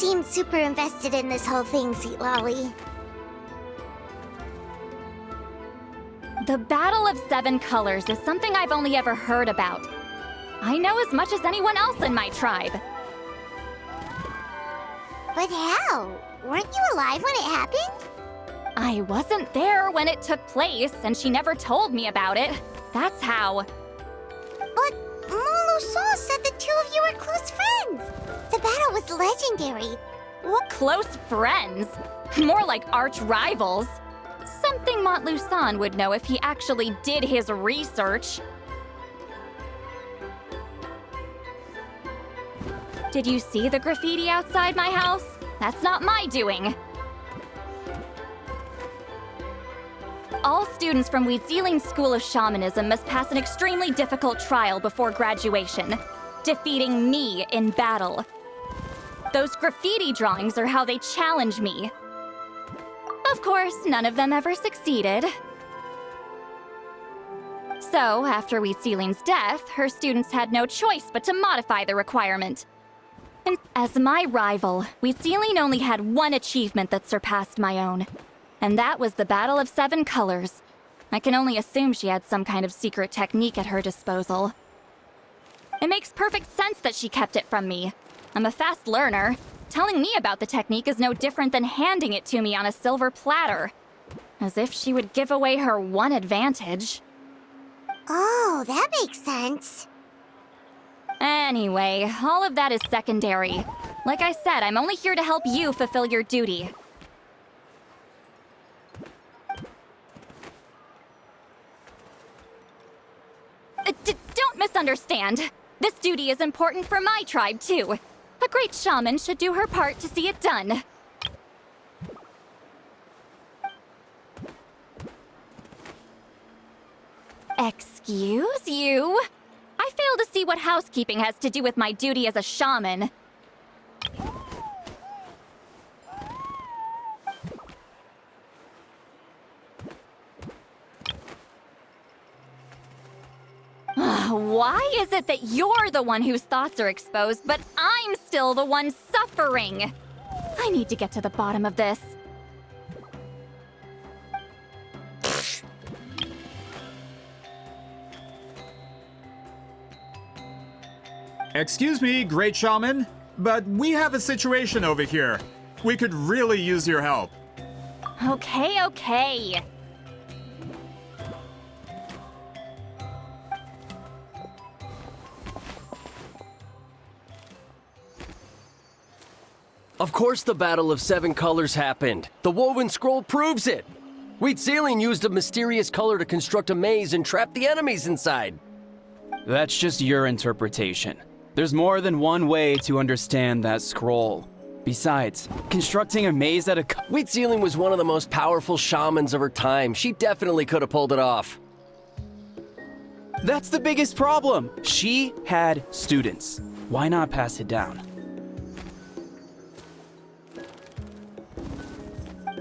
seem super invested in this whole thing, Sitali. The Battle of Seven Colors is something I've only ever heard about. I know as much as anyone else in my tribe. But how? Weren't you alive when it happened? I wasn't there when it took place, and she never told me about it. That's how. But Molu-san said the two of you were close friends. The battle was legendary. What close friends? More like arch rivals. Something Montlu-san would know if he actually did his research. Did you see the graffiti outside my house? That's not my doing. All students from Wheatzealing School of Shamanism must pass an extremely difficult trial before graduation, defeating me in battle. Those graffiti drawings are how they challenge me. Of course, none of them ever succeeded. So, after Wheatzealing's death, her students had no choice but to modify the requirement. And as my rival, Wheatzealing only had one achievement that surpassed my own. And that was the Battle of Seven Colors. I can only assume she had some kind of secret technique at her disposal. It makes perfect sense that she kept it from me. I'm a fast learner. Telling me about the technique is no different than handing it to me on a silver platter. As if she would give away her one advantage. Oh, that makes sense. Anyway, all of that is secondary. Like I said, I'm only here to help you fulfill your duty. Don't misunderstand. This duty is important for my tribe, too. A great shaman should do her part to see it done. Excuse you? I fail to see what housekeeping has to do with my duty as a shaman. Why is it that you're the one whose thoughts are exposed, but I'm still the one suffering? I need to get to the bottom of this. Excuse me, Great Shaman, but we have a situation over here. We could really use your help. Okay. Of course the Battle of Seven Colors happened. The woven scroll proves it. Wheatzealing used a mysterious color to construct a maze and trap the enemies inside. That's just your interpretation. There's more than one way to understand that scroll. Besides, constructing a maze at a Wheatzealing was one of the most powerful shamans of her time. She definitely could have pulled it off. That's the biggest problem. She had students. Why not pass it down?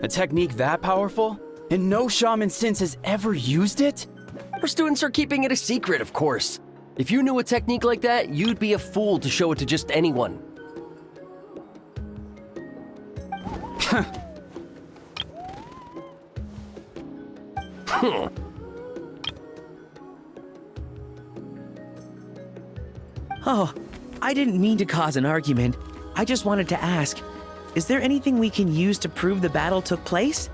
A technique that powerful? And no shaman since has ever used it? Her students are keeping it a secret, of course. If you knew a technique like that, you'd be a fool to show it to just anyone. Oh, I didn't mean to cause an argument. I just wanted to ask, is there anything we can use to prove the battle took place?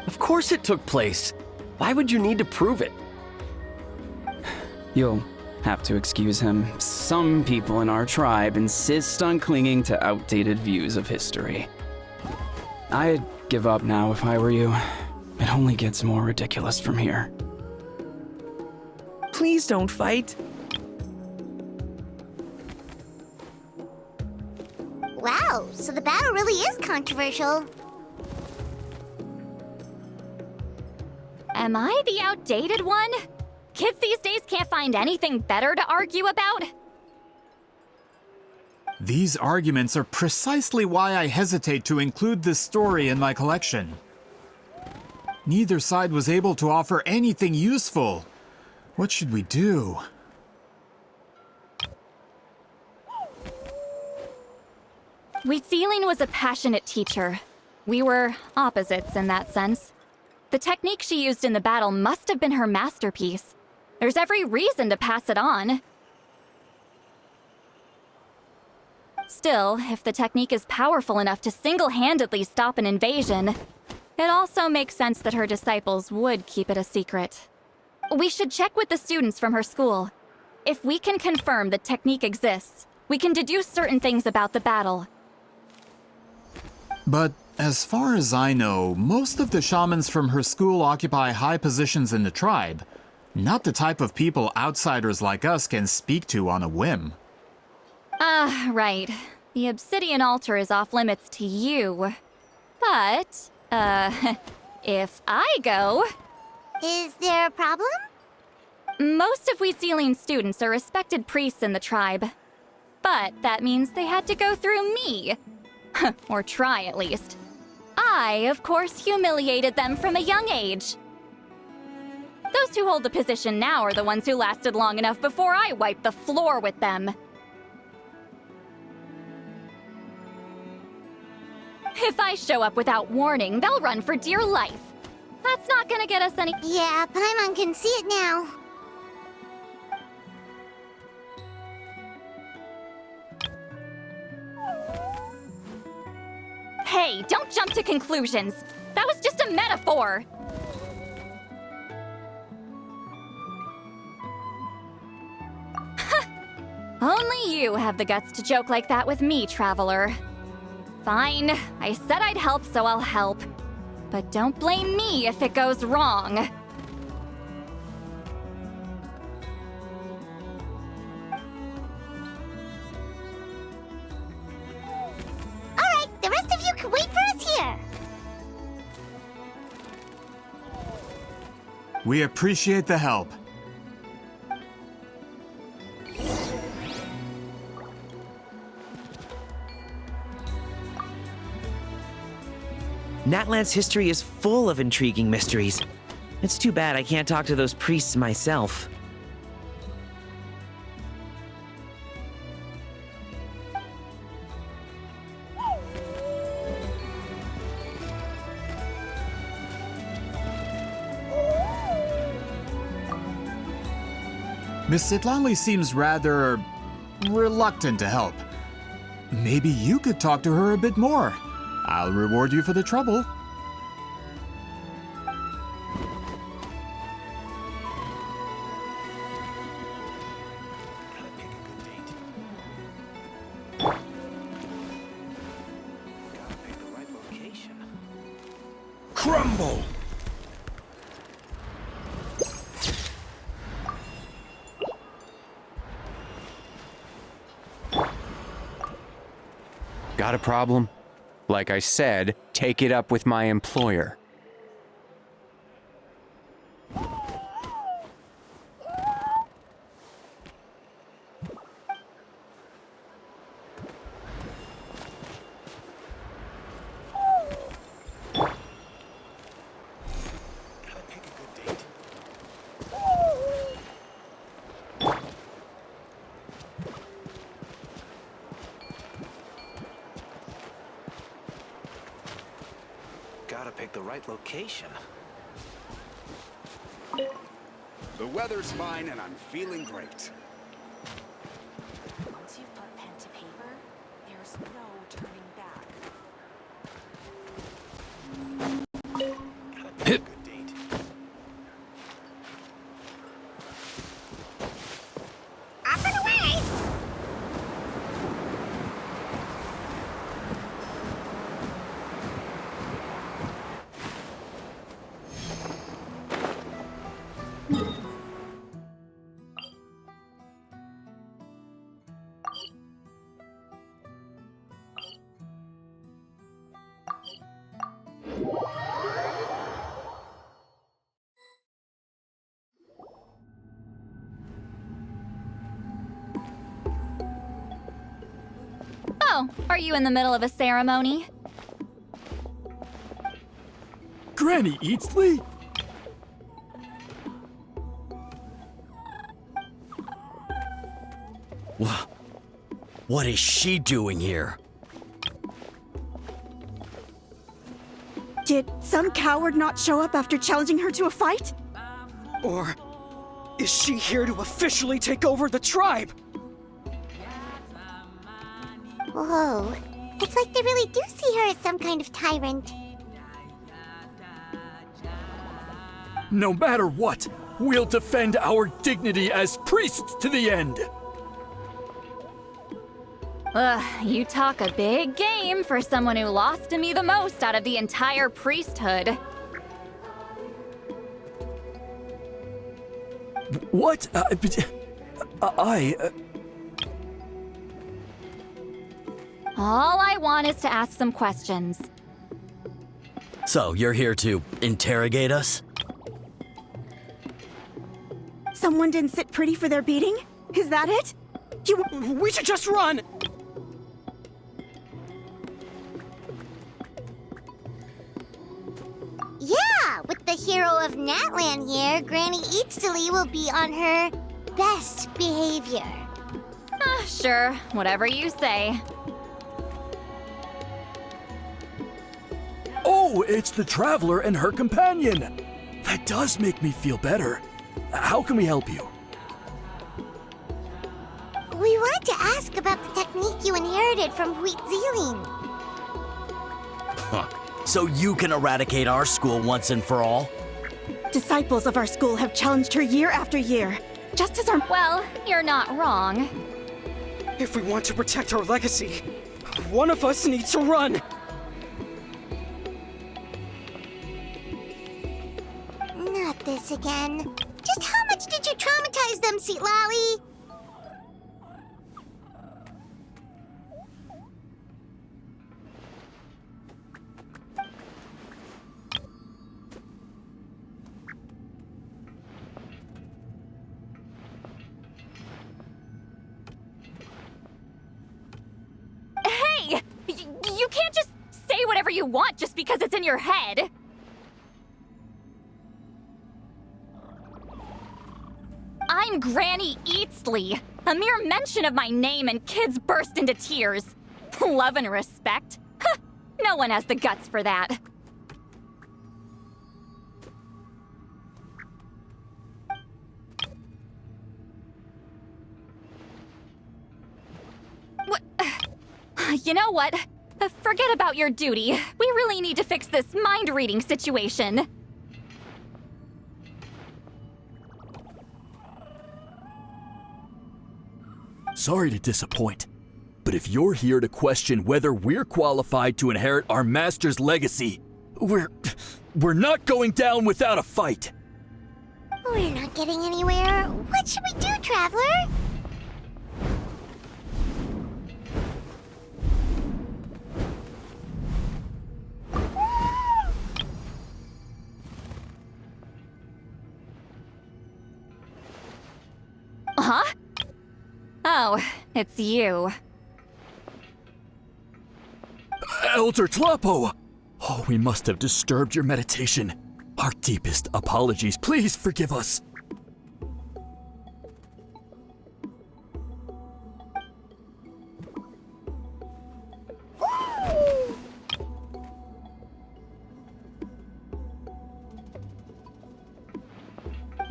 Of course it took place. Why would you need to prove it? You'll have to excuse him. Some people in our tribe insist on clinging to outdated views of history. I'd give up now if I were you. It only gets more ridiculous from here. Please don't fight. Wow, so the battle really is controversial. Am I the outdated one? Kids these days can't find anything better to argue about? These arguments are precisely why I hesitate to include this story in my collection. Neither side was able to offer anything useful. What should we do? Wheatsealing was a passionate teacher. We were opposites in that sense. The technique she used in the battle must have been her masterpiece. There's every reason to pass it on. Still, if the technique is powerful enough to single-handedly stop an invasion, it also makes sense that her disciples would keep it a secret. We should check with the students from her school. If we can confirm the technique exists, we can deduce certain things about the battle. But as far as I know, most of the shamans from her school occupy high positions in the tribe. Not the type of people outsiders like us can speak to on a whim. Right. The obsidian altar is off limits to you. But, if I go... Is there a problem? Most of Wheatsealing's students are respected priests in the tribe. But that means they had to go through me. Or try, at least. I, of course, humiliated them from a young age. Those who hold the position now are the ones who lasted long enough before I wiped the floor with them. If I show up without warning, they'll run for dear life. That's not gonna get us any— Yeah, Paimon can see it now. Hey, don't jump to conclusions! That was just a metaphor! Only you have the guts to joke like that with me, Traveler. Fine, I said I'd help, so I'll help. But don't blame me if it goes wrong. Alright, the rest of you can wait for us here. We appreciate the help. Natlan's history is full of intriguing mysteries. It's too bad I can't talk to those priests myself. Miss Sitlali seems rather reluctant to help. Maybe you could talk to her a bit more. I'll reward you for the trouble. Crumble! Got a problem? Like I said, take it up with my employer. Gotta pick the right location. The weather's fine and I'm feeling great. Once you've put pen to paper, there's no turning back. Gotta pick a good date. Off and away! Oh, are you in the middle of a ceremony? Granny Eatsley? What is she doing here? Did some coward not show up after challenging her to a fight? Or is she here to officially take over the tribe? Whoa. It's like they really do see her as some kind of tyrant. No matter what, we'll defend our dignity as priests to the end. Ugh, you talk a big game for someone who lost to me the most out of the entire priesthood. What? All I want is to ask some questions. So, you're here to interrogate us? Someone didn't sit pretty for their beating? Is that it? We should just run! Yeah, with the hero of Natlan here, Granny Eatstily will be on her best behavior. Sure, whatever you say. Oh, it's the Traveler and her companion. That does make me feel better. How can we help you? We wanted to ask about the technique you inherited from Wheat Zealing. Huh. So you can eradicate our school once and for all? Disciples of our school have challenged her year after year, just as our— Well, you're not wrong. If we want to protect our legacy, one of us needs to run! Not this again. Just how much did you traumatize them, Sitlali? Hey! You can't just say whatever you want just because it's in your head. I'm Granny Eatsley. A mere mention of my name and kids burst into tears. Love and respect? Huh, no one has the guts for that. You know what? Forget about your duty. We really need to fix this mind-reading situation. Sorry to disappoint, but if you're here to question whether we're qualified to inherit our master's legacy, we're not going down without a fight. We're not getting anywhere. What should we do, Traveler? Huh? Oh, it's you. Elder Tlapo! Oh, we must have disturbed your meditation. Our deepest apologies. Please forgive us.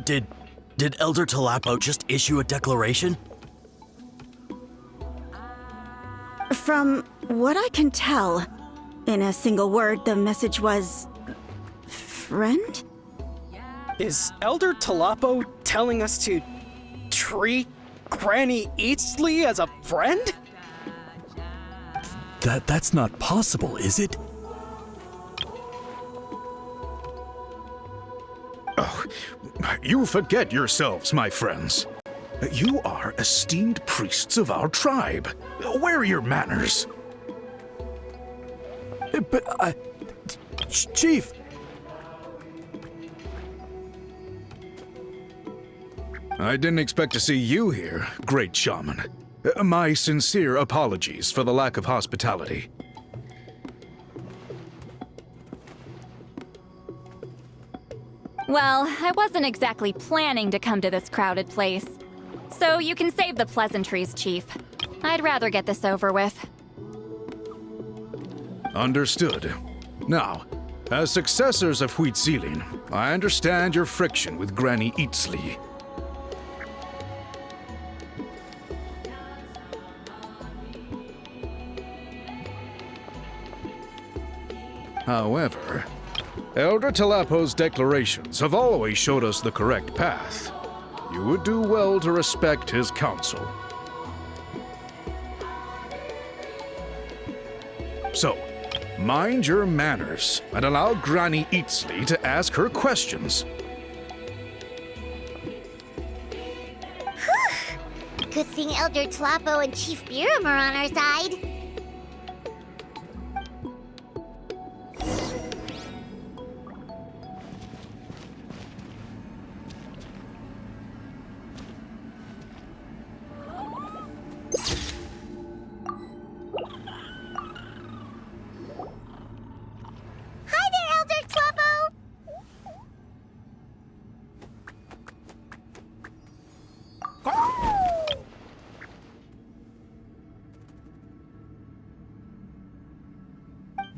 Did Elder Tlapo just issue a declaration? From what I can tell, in a single word, the message was... friend? Is Elder Tlapo telling us to treat Granny Eatsley as a friend? That's not possible, is it? Oh, you forget yourselves, my friends. You are esteemed priests of our tribe. Where are your manners? But Chief! I didn't expect to see you here, great shaman. My sincere apologies for the lack of hospitality. Well, I wasn't exactly planning to come to this crowded place. So you can save the pleasantries, Chief. I'd rather get this over with. Understood. Now, As successors of Huitzilin, I understand your friction with Granny Eatsley. However, Elder Talapo's declarations have always showed us the correct path. You would do well to respect his counsel. So, mind your manners and allow Granny Eatsley to ask her questions. Good thing Elder Tlapo and Chief Biram are on our side. Hi there, Elder Tlapo!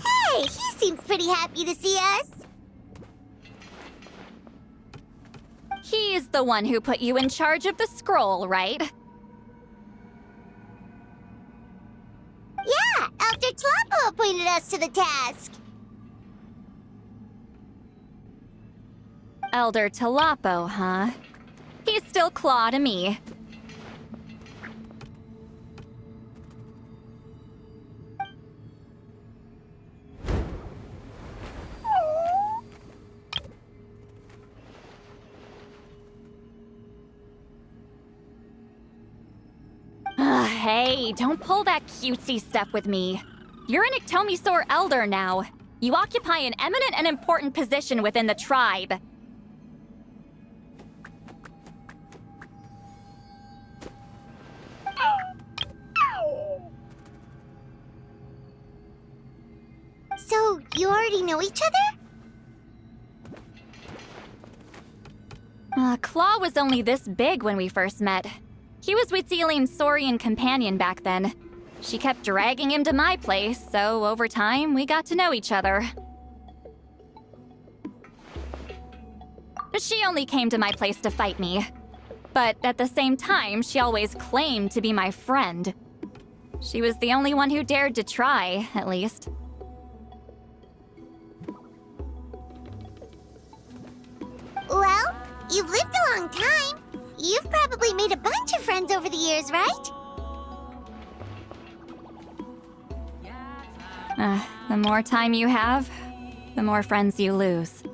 Hey, he seems pretty happy to see us. He's the one who put you in charge of the scroll, right? Yeah, Elder Tlapo appointed us to the task. Elder Talapo, huh? He's still Claw to me. Hey, don't pull that cutesy stuff with me. You're an Iktomisaur Elder now. You occupy an eminent and important position within the tribe. So, you already know each other? Claw was only this big when we first met. He was Huitzilin's Saurian companion back then. She kept dragging him to my place, so over time, we got to know each other. She only came to my place to fight me. But at the same time, she always claimed to be my friend. She was the only one who dared to try, at least. Well, you've lived a long time. You've probably made a bunch of friends over the years, right? The more time you have, the more friends you lose.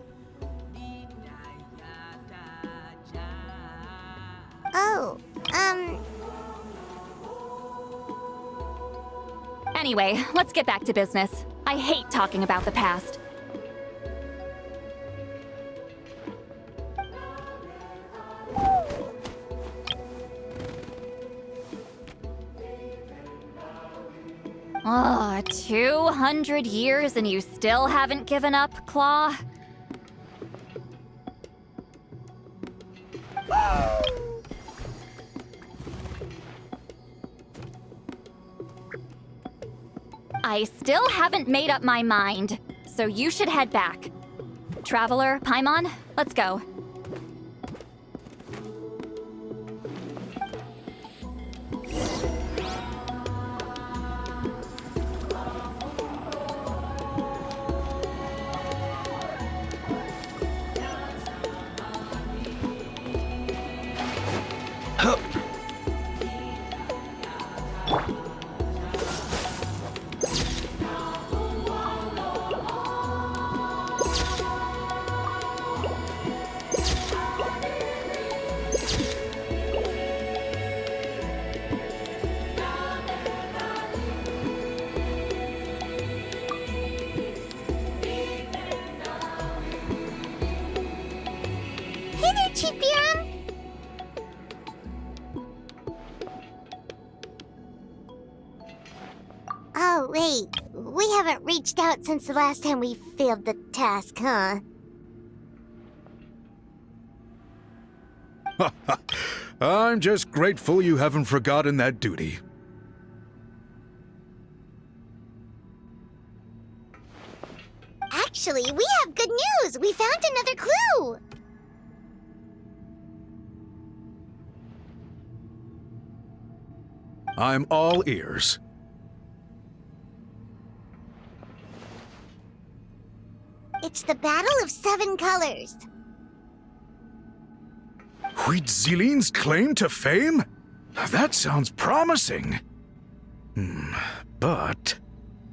Oh, Anyway, let's get back to business. I hate talking about the past. Oh, 200 years and you still haven't given up, Claw? I still haven't made up my mind, so you should head back. Traveler, Paimon, let's go. hey there, Chief Biram. Oh, wait. We haven't reached out since the last time we failed the task, huh? I'm just grateful you haven't forgotten that duty. Actually, we have good news! We found another clue! I'm all ears. It's the Battle of Seven Colors. Huitzilin's claim to fame? That sounds promising. But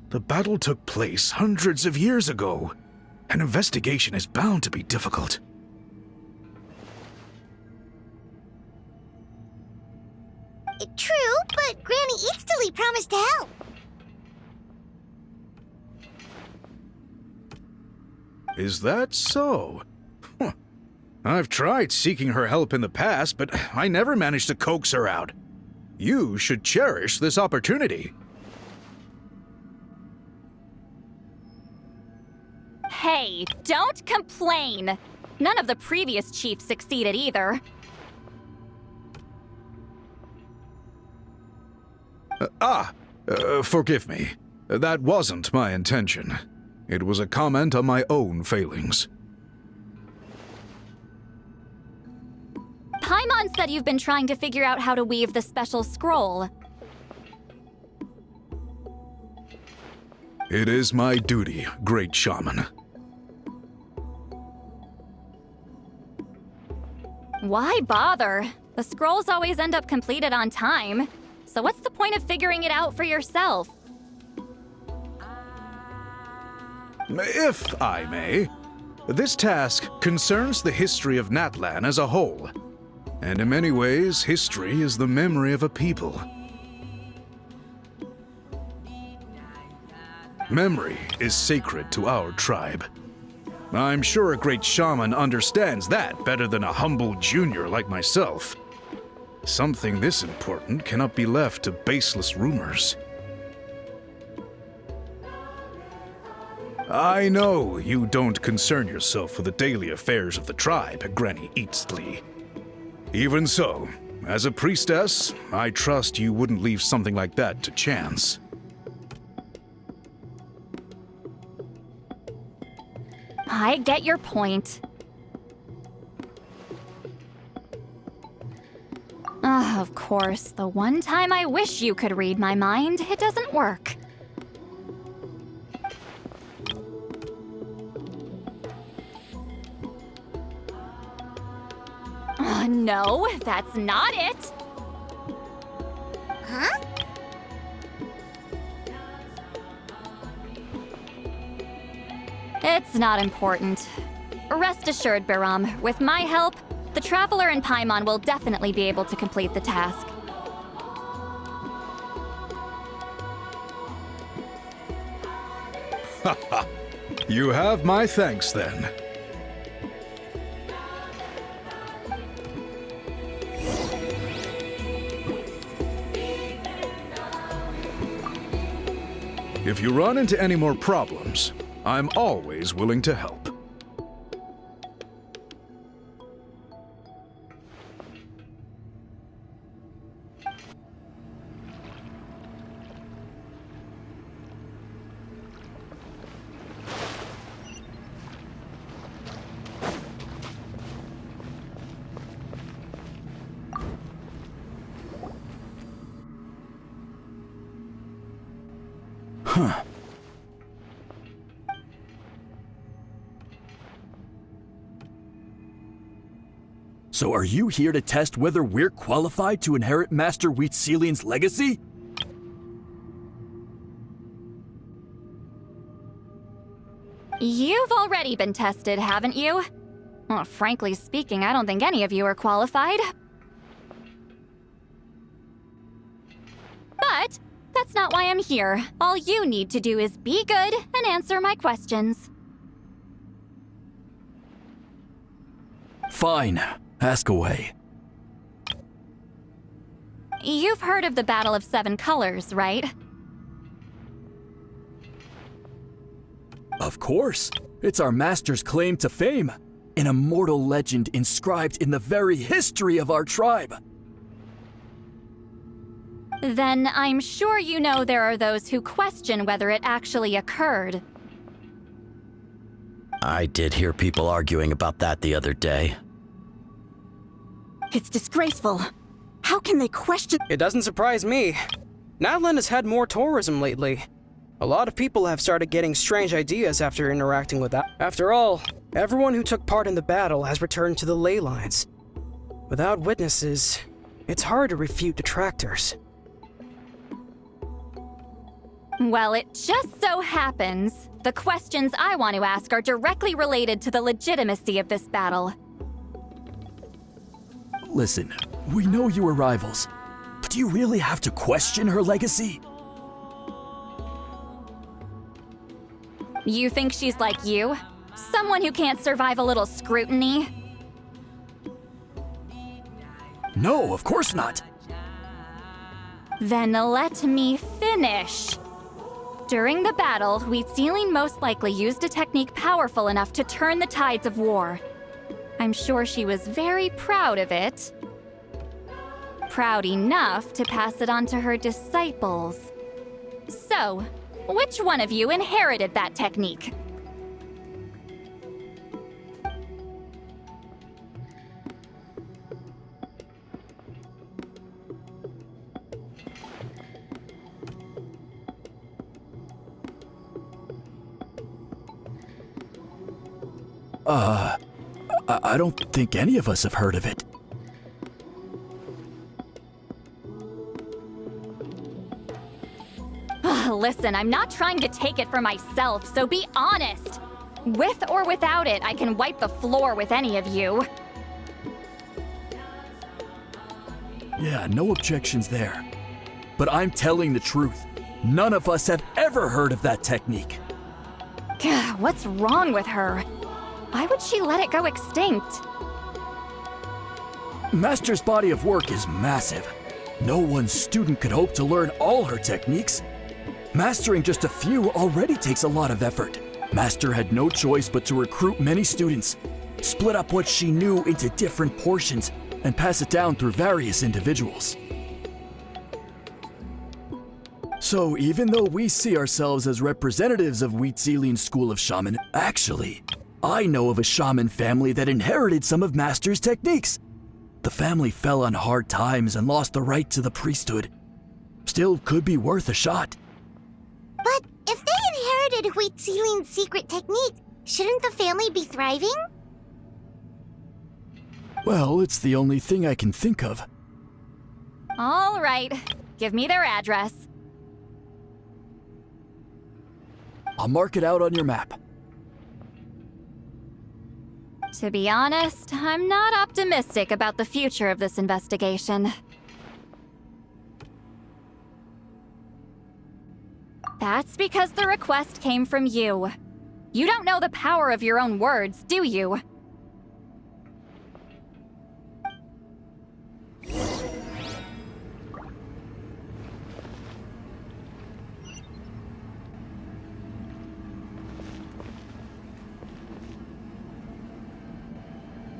the battle took place hundreds of years ago. An investigation is bound to be difficult. True, but Granny Eatsterly promised to help. Is that so? Huh. I've tried seeking her help in the past, but I never managed to coax her out. You should cherish this opportunity. Hey, don't complain! None of the previous chiefs succeeded either. Forgive me. That wasn't my intention. It was a comment on my own failings. Paimon said you've been trying to figure out how to weave the special scroll. It is my duty, great shaman. Why bother? The scrolls always end up completed on time. So what's the point of figuring it out for yourself? If I may, this task concerns the history of Natlan as a whole. And in many ways, history is the memory of a people. Memory is sacred to our tribe. I'm sure a great shaman understands that better than a humble junior like myself. Something this important cannot be left to baseless rumors. I know you don't concern yourself with the daily affairs of the tribe, Granny Eatsterly. Even so, as a priestess, I trust you wouldn't leave something like that to chance. I get your point. Of course, the one time I wish you could read my mind, it doesn't work. No, that's not it. Huh? It's not important. Rest assured, Biram, with my help, the Traveler and Paimon will definitely be able to complete the task. Haha. You have my thanks then. If you run into any more problems, I'm always willing to help. Huh. So are you here to test whether we're qualified to inherit Master Huitzilin's legacy? You've already been tested, haven't you? Well, frankly speaking, I don't think any of you are qualified. But that's not why I'm here. All you need to do is be good and answer my questions. Fine. Ask away. You've heard of the Battle of Seven Colors, right? Of course. It's our master's claim to fame. An immortal legend inscribed in the very history of our tribe. Then I'm sure you know there are those who question whether it actually occurred. I did hear people arguing about that the other day. It's disgraceful. How can they question? It doesn't surprise me. Natlan has had more tourism lately. A lot of people have started getting strange ideas after interacting with that. After all, everyone who took part in the battle has returned to the ley lines. Without witnesses, it's hard to refute detractors. Well, it just so happens the questions I want to ask are directly related to the legitimacy of this battle. Listen, we know you were rivals, but do you really have to question her legacy? You think she's like you? Someone who can't survive a little scrutiny? No, of course not. Then let me finish. During the battle, Wheat Ceiling most likely used a technique powerful enough to turn the tides of war. I'm sure she was very proud of it. Proud enough to pass it on to her disciples. So, which one of you inherited that technique? I don't think any of us have heard of it. Listen, I'm not trying to take it for myself, so be honest. With or without it, I can wipe the floor with any of you. Yeah, no objections there. But I'm telling the truth. None of us have ever heard of that technique. What's wrong with her? Why would she let it go extinct? Master's body of work is massive. No one student could hope to learn all her techniques. Mastering just a few already takes a lot of effort. Master had no choice but to recruit many students, split up what she knew into different portions, and pass it down through various individuals. So even though we see ourselves as representatives of Wheat Ceiling's School of Shaman, actually, I know of a shaman family that inherited some of Master's techniques. The family fell on hard times and lost the right to the priesthood. Still could be worth a shot. But if they inherited Wheat Ceiling's secret technique, shouldn't the family be thriving? Well, it's the only thing I can think of. All right, give me their address. I'll mark it out on your map. To be honest, I'm not optimistic about the future of this investigation. That's because the request came from you. You don't know the power of your own words, do you?